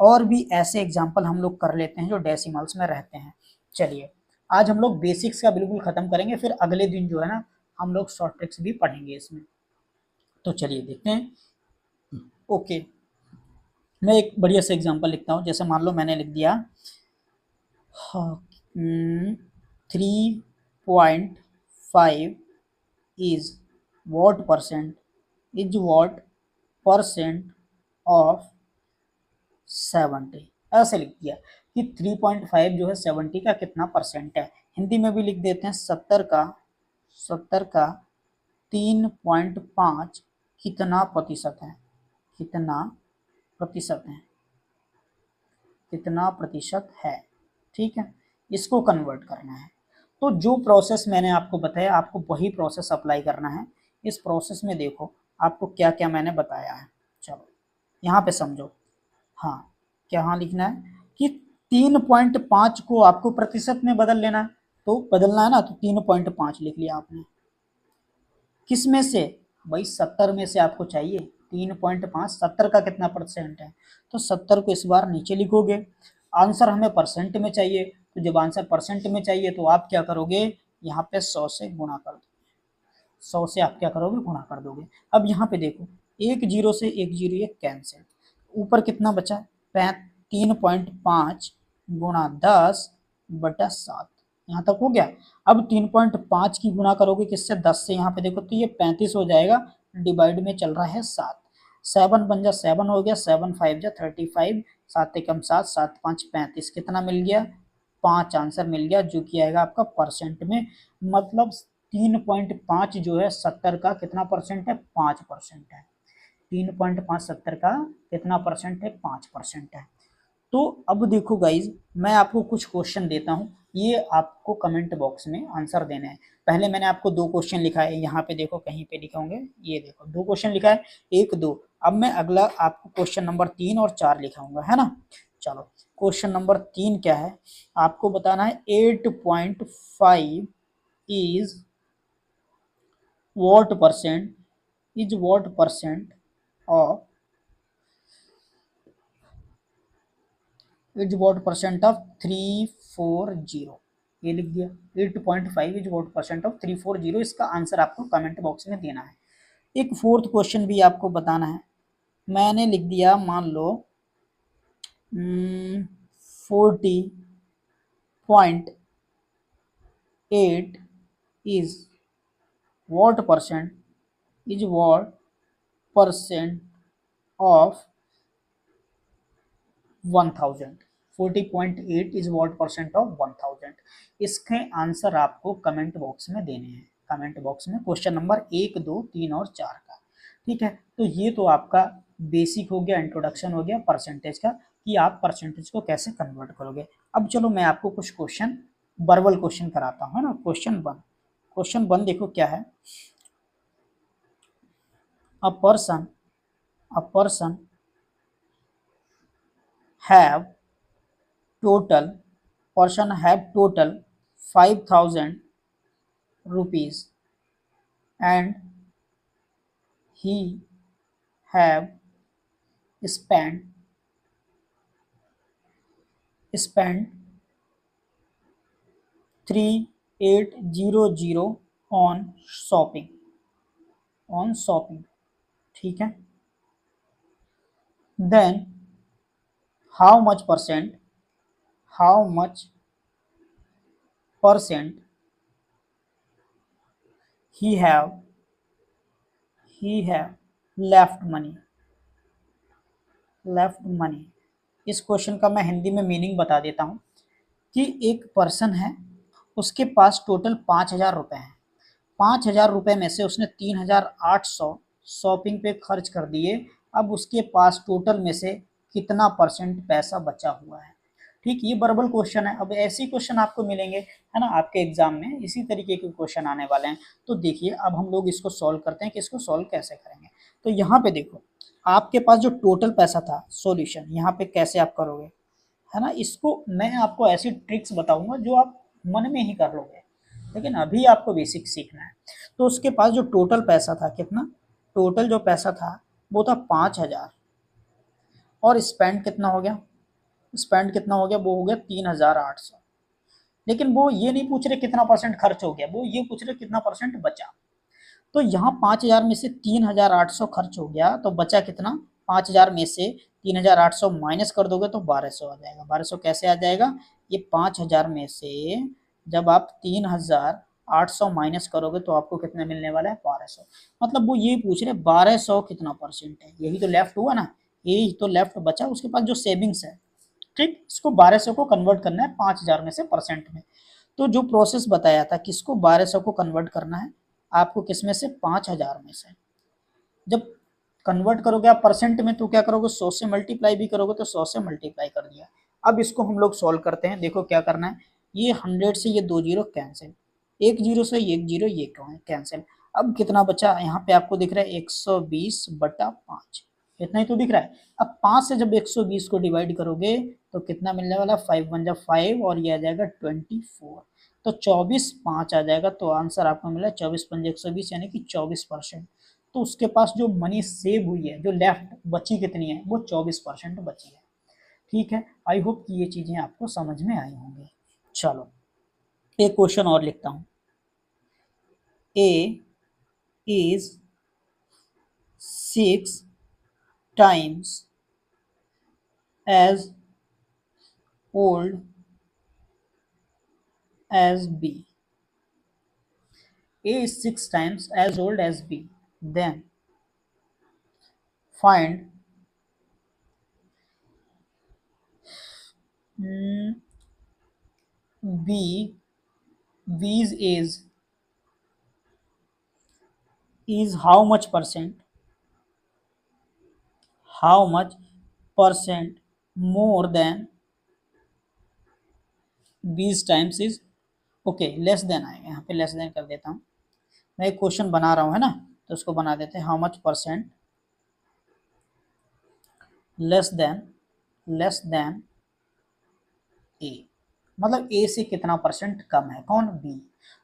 Speaker 1: और भी ऐसे एग्जाम्पल हम लोग कर लेते हैं जो डेसिमल्स में रहते हैं। चलिए आज हम लोग बेसिक्स का बिल्कुल खत्म करेंगे, फिर अगले दिन जो है ना हम लोग शॉर्ट ट्रिक्स भी पढ़ेंगे इसमें। तो चलिए देखते हैं। ओके, मैं एक बढ़िया से एग्जांपल लिखता हूँ। जैसे मान लो मैंने लिख दिया 3.5 इज what परसेंट ऑफ 70। ऐसे लिख दिया कि 3.5 जो है 70 का कितना परसेंट है। हिंदी में भी लिख देते हैं 70 का 3.5 कितना प्रतिशत है, कितना प्रतिशत है, कितना प्रतिशत है। ठीक है, इसको कन्वर्ट करना है। तो जो प्रोसेस मैंने आपको बताया आपको वही प्रोसेस अप्लाई करना है। इस प्रोसेस में देखो आपको क्या क्या मैंने बताया है। चलो यहाँ पे समझो। हाँ, क्या हाँ लिखना है कि 3.5 को आपको प्रतिशत में बदल लेना है, तो बदलना है ना, तो 3.5 लिख लिया आपने। किस में से भाई, 70 में से आपको चाहिए 3.5 70 का कितना परसेंट है, तो 70 को इस बार नीचे लिखोगे। आंसर हमें परसेंट में चाहिए, तो जब आंसर परसेंट में चाहिए तो आप क्या करोगे, यहाँ पे 100 से गुणा कर दो, 100 से आप क्या करोगे, गुणा कर दोगे। अब यहाँ पे देखो, एक जीरो से एक जीरो ये कैंसिल, ऊपर कितना बचा, 3.5 गुणा 10/7, यहाँ तक हो गया। अब 3.5 की गुणा करोगे किससे, 10 से, यहाँ पे देखो तो ये 35 हो जाएगा, डिवाइड में चल रहा है 7, 7 बन जा 7 हो गया, 7 5 जा 35, 7 एकम 7, 7 5 35, कितना मिल गया, 5 आंसर मिल गया, जो कि आएगा आपका परसेंट में। मतलब 3.5 जो है 70 का कितना परसेंट है, 5% है। 3.5 70 का कितना परसेंट है, 5% है। तो अब देखो गाइज, मैं आपको कुछ क्वेश्चन देता हूँ, ये आपको कमेंट बॉक्स में आंसर देना है। पहले मैंने आपको 2 क्वेश्चन लिखा है, यहाँ पे देखो कहीं पे लिखे होंगे, ये देखो 2 क्वेश्चन लिखा है, 1 2। अब मैं अगला आपको क्वेश्चन नंबर 3 और 4 लिखाऊंगा, है ना। चलो, क्वेश्चन नंबर 3 क्या है, आपको बताना है 8.5 is what percent of is what percent of 340, ये लिख दिया। 8.5 इज what percent of 340, इसका आंसर आपको कमेंट बॉक्स में देना है। एक फोर्थ क्वेश्चन भी आपको बताना है, मैंने लिख दिया, मान लो 40.8 is what percent of 1000, 40.8 is what percent of 1000, इसके आंसर आपको कमेंट बॉक्स में देने हैं, कमेंट बॉक्स में, क्वेश्चन नंबर 1 2 3 और 4 का। ठीक है, तो ये तो आपका बेसिक हो गया, इंट्रोडक्शन हो गया परसेंटेज का, कि आप परसेंटेज को कैसे कन्वर्ट करोगे। अब चलो मैं आपको कुछ क्वेश्चन, वर्बल क्वेश्चन कराता हूँ, है ना। क्वेश्चन 1 देखो क्या है, a person have total 5,000 rupees and he have spent 3800 on shopping, ठीक है। then how much percent he have left money। इस क्वेश्चन का मैं हिंदी में मीनिंग बता देता हूँ, कि एक पर्सन है, उसके पास टोटल 5,000 रुपए हैं, 5,000 रुपए में से उसने 3,800 शॉपिंग पे खर्च कर दिए। अब उसके पास टोटल में से कितना परसेंट पैसा बचा हुआ है। ठीक, ये वर्बल क्वेश्चन है। अब ऐसे क्वेश्चन आपको मिलेंगे, है ना, आपके एग्जाम में इसी तरीके के क्वेश्चन आने वाले हैं। तो देखिए, अब हम लोग इसको सॉल्व करते हैं कि इसको सॉल्व कैसे करेंगे। तो यहाँ पे देखो, आपके पास जो टोटल पैसा था, सॉल्यूशन यहाँ पे कैसे आप करोगे, है ना। इसको मैं आपको ऐसी ट्रिक्स बताऊंगा जो आप मन में ही कर लोगे, लेकिन अभी आपको बेसिक सीखना है। तो उसके पास जो टोटल पैसा था, कितना टोटल जो पैसा था वो था 5,000, और स्पेंड कितना हो गया, वो हो गया 3,800। लेकिन वो ये नहीं पूछ रहे कितना परसेंट खर्च हो गया, वो ये पूछ रहे कितना परसेंट बचा। तो यहाँ 5,000 में से 3,800 खर्च हो गया, तो बचा कितना, 5,000 में से 3,800 माइनस कर दोगे तो 1,200 आ जाएगा। 1,200 कैसे आ जाएगा, ये 5,000 में से जब आप 3,800 माइनस करोगे तो आपको कितना मिलने वाला है, 1,200। मतलब वो ये पूछ रहे 1,200 कितना परसेंट है, यही तो लेफ्ट हुआ ना, यही तो लेफ्ट बचा उसके पास जो सेविंग्स है। ठीक, इसको 1,200 को कन्वर्ट करना है 5,000 में से परसेंट में। तो जो प्रोसेस बताया था, किसको 1,200 को कन्वर्ट करना है आपको, किसमें से, 5,000 में से। जब कन्वर्ट करोगे आप परसेंट में तो क्या करोगे, 100 से मल्टीप्लाई भी करोगे, तो 100 से मल्टीप्लाई कर दिया। अब इसको हम लोग सॉल्व करते हैं। देखो क्या करना है, ये 100 से ये 2 जीरो कैंसिल, 1 जीरो से 1 जीरो ये कैंसिल। अब कितना बचा, यहाँ पे आपको दिख रहा है 120/5, इतना ही तो दिख रहा है। अब 5 से जब 120 को डिवाइड करोगे तो कितना मिलने वाला, 5 1 जा 5 और ये आ जाएगा 24, तो 24 5 आ जाएगा। तो आंसर आपको मिला 24 5 120, यानी कि 24%। तो उसके पास जो मनी सेव हुई है, जो लेफ्ट बची कितनी है, वो 24% बची है। ठीक है, आई होप कि ये चीजें आपको समझ में आई होंगी। चलो एक क्वेश्चन और लिखता हूं। ए is 6 times as old as B. A is 6 times as old as B. Then find B's age is how much percent? How much percent more than B's times is? Okay, less than आएगा, यहाँ पे less than कर देता हूँ। मैं एक question बना रहा हूँ, है ना, तो उसको बना देते हैं how much percent less than A, मतलब ए से कितना परसेंट कम है, कौन, बी।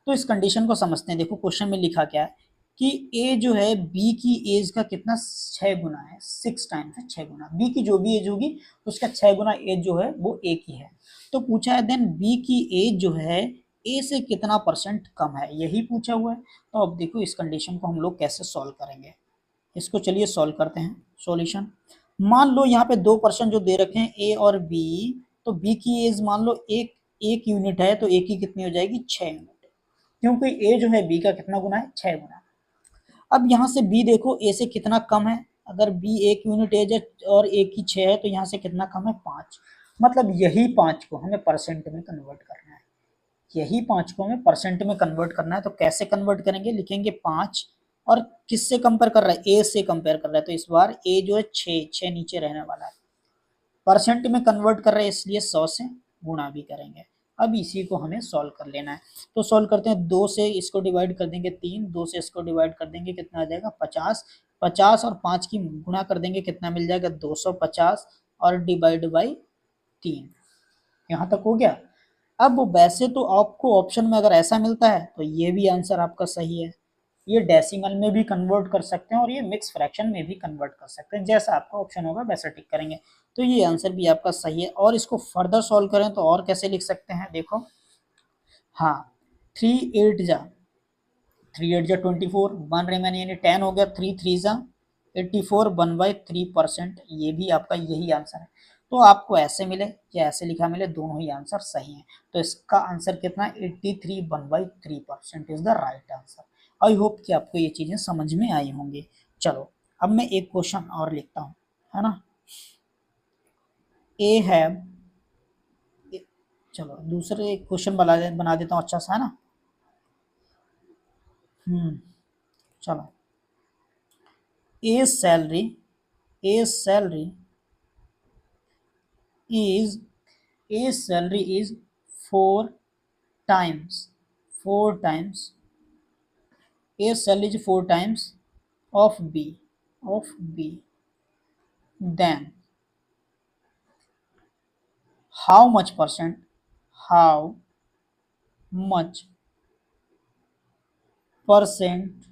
Speaker 1: तो इस कंडीशन को समझते हैं। देखो क्वेश्चन में लिखा क्या है कि ए जो है बी की एज का कितना 6 गुना है, 6 टाइम्स है, 6 गुना। बी की जो भी एज होगी उसका 6 गुना एज जो है वो ए की है। तो पूछा है देन बी की एज जो है ए से कितना परसेंट कम है, यही पूछा हुआ है। तो अब देखो इस कंडीशन को हम लोग कैसे सॉल्व करेंगे। इसको चलिए सॉल्व करते हैं। सॉल्यूशन, मान लो यहाँ पे 2% जो दे रखे हैं ए और बी, तो बी की एज मान लो एक यूनिट है, तो ए की कितनी हो जाएगी, 6 यूनिट, क्योंकि ए जो है बी का कितना गुना है, 6 गुना। अब यहाँ से बी देखो ए से कितना कम है, अगर बी 1 यूनिट एज है और ए की 6 है, तो यहाँ से कितना कम है, 5। मतलब यही 5 को हमें परसेंट में कन्वर्ट करना है, यही 5 को हमें परसेंट में कन्वर्ट करना है। तो कैसे कन्वर्ट करेंगे, लिखेंगे 5 और किससे कंपेयर कर रहा है, ए से कंपेयर कर रहा है, तो इस बार ए जो है 6 नीचे रहने वाला है। परसेंट में कन्वर्ट कर रहे हैं इसलिए 100 से गुणा भी करेंगे। अब इसी को हमें सॉल्व कर लेना है। तो सॉल्व करते हैं, 2 से इसको डिवाइड कर देंगे 3, 2 से इसको डिवाइड कर देंगे कितना आ जाएगा, 50। 50 और 5 की गुणा कर देंगे कितना मिल जाएगा, 250 और डिवाइड बाई 3। यहाँ तक हो गया। अब वैसे तो आपको ऑप्शन में अगर ऐसा मिलता है तो ये भी आंसर आपका सही है, ये डेसिमल में भी कन्वर्ट कर सकते हैं और ये मिक्स फ्रैक्शन में भी कन्वर्ट कर सकते हैं, जैसा आपका ऑप्शन होगा वैसा टिक करेंगे। तो ये आंसर भी आपका सही है। और इसको फर्दर सॉल्व करें तो और कैसे लिख सकते हैं, देखो, हाँ, 3 8 जा 24, 1 रिमेन यानी 10 हो गया, 3 3 जा 84, 1/3%, ये भी आपका यही आंसर है। तो आपको ऐसे मिले या ऐसे लिखा मिले, दोनों ही आंसर सही हैं। तो इसका आंसर कितना, 83, 1/3% is the right answer. I hope कि आपको ये चीजें समझ में आई होंगी। चलो अब मैं एक क्वेश्चन और लिखता हूँ, है ना। ए है, चलो दूसरे क्वेश्चन बना देता हूँ अच्छा सा, है ना। चलो, ए salary is a salary is 4 times a salary is 4 times of b, then how much percent how much percent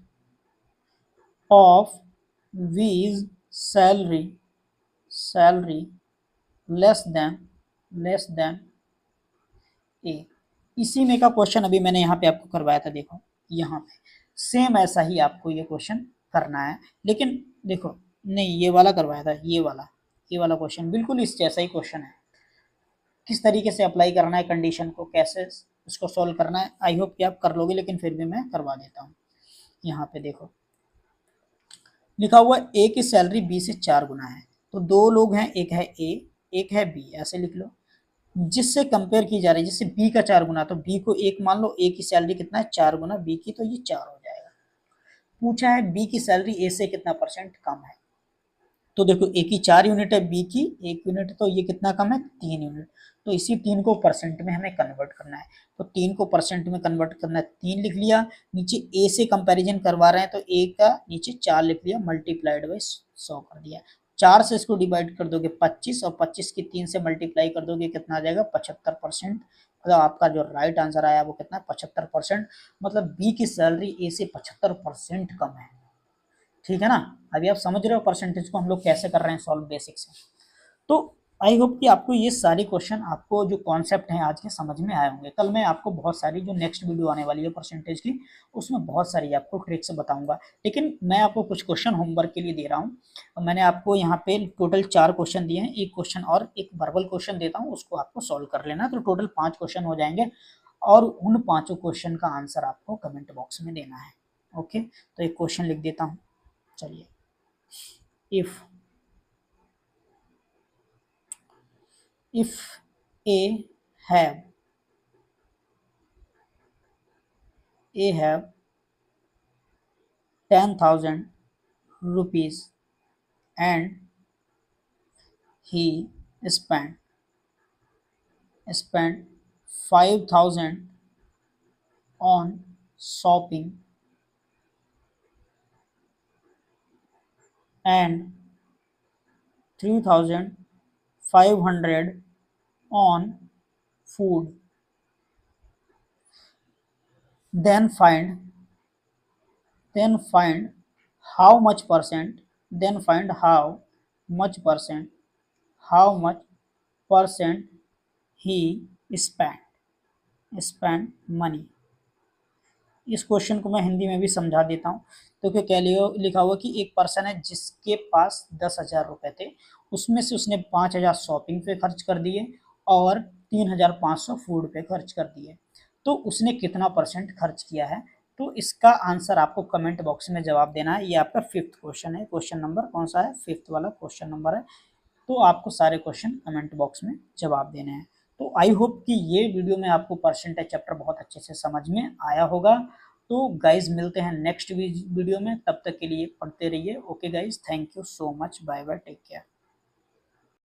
Speaker 1: of b's salary less than ए। इसी में का क्वेश्चन अभी मैंने यहाँ पे आपको करवाया था, देखो यहाँ पे सेम ऐसा ही आपको ये क्वेश्चन करना है, लेकिन देखो नहीं, ये वाला करवाया था, ये वाला क्वेश्चन बिल्कुल इस जैसा ही क्वेश्चन है। किस तरीके से अप्लाई करना है कंडीशन को, कैसे उसको सॉल्व करना है, आई होप कि आप कर लोगे, लेकिन फिर भी मैं करवा देता हूँ। यहाँ पे देखो लिखा हुआ ए की सैलरी बी से 4 गुना है, तो 2 लोग हैं, एक है ए एक है बी, ऐसे लिख लो। जिससे कंपेयर की जा रही है, जिससे बी का 4 गुना, तो बी को 1 मान लो, ए की सैलरी कितना है, 4 गुना बी की, तो ये 4 हो जाएगा। पूछा है बी की सैलरी ए से कितना परसेंट कम है, तो देखो ए की 4 यूनिट है, बी की 1 यूनिट, तो ये कितना कम है, 3 यूनिट। तो इसी 3 को परसेंट में हमें कन्वर्ट करना है, तो 3 को परसेंट में कन्वर्ट करना है, 3 लिख लिया। नीचे ए से कंपैरिजन करवा रहे हैं, तो ए का नीचे 4 लिख लिया, मल्टीप्लाइड बाई 100 कर दिया। 4 से इसको डिवाइड कर दोगे 25, और 25 की 3 से मल्टीप्लाई कर दोगे, कितना आ जाएगा, 75%। मतलब आपका जो राइट आंसर आया वो कितना, 75%। मतलब बी की सैलरी ए से 75% कम है। ठीक है ना। अभी आप समझ रहे हो परसेंटेज को हम लोग कैसे कर रहे हैं सॉल्व बेसिक से। तो आई होप कि आपको ये सारे क्वेश्चन, आपको जो कॉन्सेप्ट हैं आज के, समझ में आए होंगे। कल मैं आपको बहुत सारी, जो नेक्स्ट वीडियो आने वाली है परसेंटेज की, उसमें बहुत सारी आपको ट्रिक्स बताऊंगा। लेकिन मैं आपको कुछ क्वेश्चन होमवर्क के लिए दे रहा हूँ। मैंने आपको यहाँ पे टोटल 4 क्वेश्चन दिए हैं, एक क्वेश्चन और एक वर्बल क्वेश्चन देता हूँ, उसको आपको सॉल्व कर लेना। तो टोटल 5 क्वेश्चन हो जाएंगे और उन 5 क्वेश्चन का आंसर आपको कमेंट बॉक्स में देना है। ओके, तो एक क्वेश्चन लिख देता हूँ। चलिए, if A have 10,000 rupees and he spent 5,000 on shopping and 3,500 on food, then find how much percent then find how much percent he spent money। इस क्वेश्चन को मैं हिंदी में भी समझा देता हूँ। तो क्या लिखा हुआ कि एक पर्सन है जिसके पास 10,000 रुपये थे, उसमें से उसने 5,000 शॉपिंग पे खर्च कर दिए और 3,500 फूड पे खर्च कर दिए। तो उसने कितना परसेंट खर्च किया है? तो इसका आंसर आपको कमेंट बॉक्स में जवाब देना है। ये आपका 5th क्वेश्चन है। क्वेश्चन नंबर कौन सा है? 5th वाला क्वेश्चन नंबर है। तो आपको सारे क्वेश्चन कमेंट बॉक्स में जवाब देने हैं। तो आई होप कि ये वीडियो में आपको परसेंटेज चैप्टर बहुत अच्छे से समझ में आया होगा। तो गाइज मिलते हैं नेक्स्ट वीडियो में, तब तक के लिए पढ़ते रहिए। Okay guys, thank you so much, bye bye, take care.